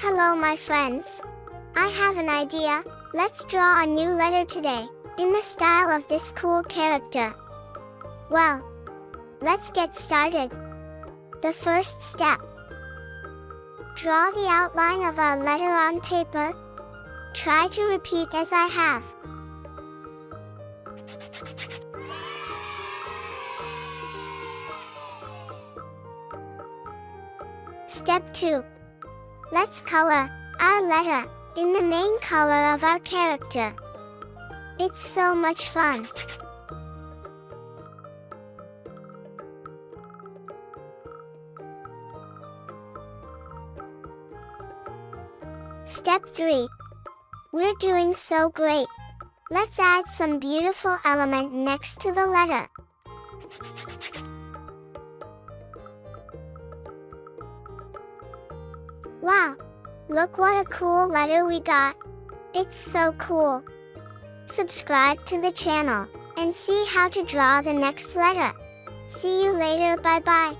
Hello my friends. I have an idea. Let's draw a new letter today, in the style of this cool character. Well, let's get started. The first step. Draw the outline of our letter on paper. Try to repeat as I have. Step 2. Let's color our letter in the main color of our character. It's so much fun. Step 3. We're doing so great. Let's add some beautiful element next to the letter. Wow! Look what a cool letter we got. It's so cool. Subscribe to the channel and see how to draw the next letter. See you later, bye bye.